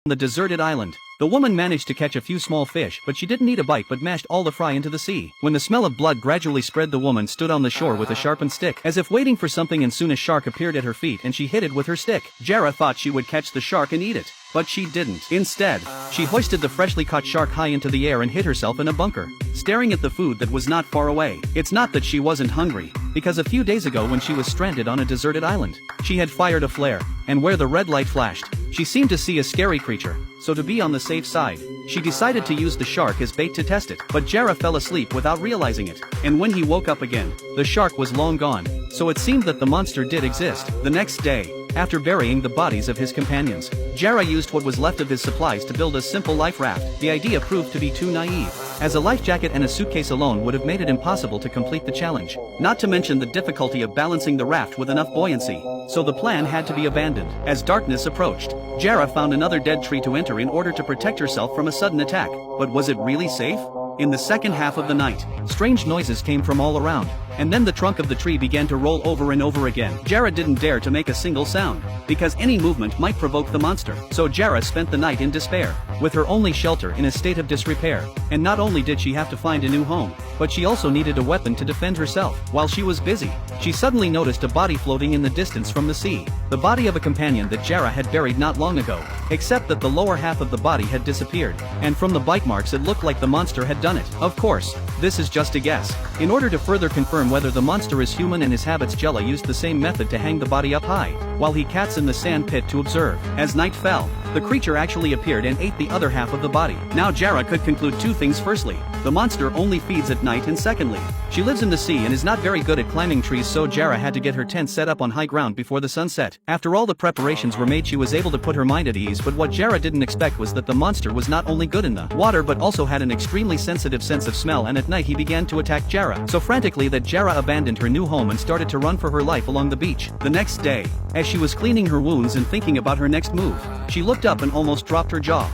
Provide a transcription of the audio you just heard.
the deserted island. The woman managed to catch a few small fish, but she didn't eat a bite but mashed all the fry into the sea. When the smell of blood gradually spread, the woman stood on the shore with a sharpened stick, as if waiting for something, and soon a shark appeared at her feet and she hit it with her stick. Jara thought she would catch the shark and eat it, but she didn't. Instead, she hoisted the freshly caught shark high into the air and hid herself in a bunker, staring at the food that was not far away. It's not that she wasn't hungry, because a few days ago when she was stranded on a deserted island, she had fired a flare, and where the red light flashed, she seemed to see a scary creature. So to be on the safe side, she decided to use the shark as bait to test it. But Jara fell asleep without realizing it, and when he woke up again, the shark was long gone. So it seemed that the monster did exist. The next day, after burying the bodies of his companions, Jara used what was left of his supplies to build a simple life raft. The idea proved to be too naive, as a life jacket and a suitcase alone would have made it impossible to complete the challenge, not to mention the difficulty of balancing the raft with enough buoyancy. So the plan had to be abandoned. As darkness approached, Jara found another dead tree to enter in order to protect herself from a sudden attack. But was it really safe? In the second half of the night, strange noises came from all around, and then the trunk of the tree began to roll over and over again. Jara didn't dare to make a single sound, because any movement might provoke the monster. So Jara spent the night in despair, with her only shelter in a state of disrepair. And not only did she have to find a new home, but she also needed a weapon to defend herself. While she was busy, she suddenly noticed a body floating in the distance from the sea. The body of a companion that Jara had buried not long ago, except that the lower half of the body had disappeared, and from the bite marks it looked like the monster had done it. Of course, this is just a guess. In order to further confirm whether the monster is human and his habits, Jella used the same method to hang the body up high, while he cats in the sand pit to observe. As night fell, the creature actually appeared and ate the other half of the body. Now Jara could conclude two things. Firstly, the monster only feeds at night, and secondly, she lives in the sea and is not very good at climbing trees, so Jara had to get her tent set up on high ground before the sunset. After all the preparations were made, she was able to put her mind at ease, but what Jara didn't expect was that the monster was not only good in the water but also had an extremely sensitive sense of smell, and at night he began to attack Jara so frantically that Jara abandoned her new home and started to run for her life along the beach. The next day, as she was cleaning her wounds and thinking about her next move, she looked up and almost dropped her jaw.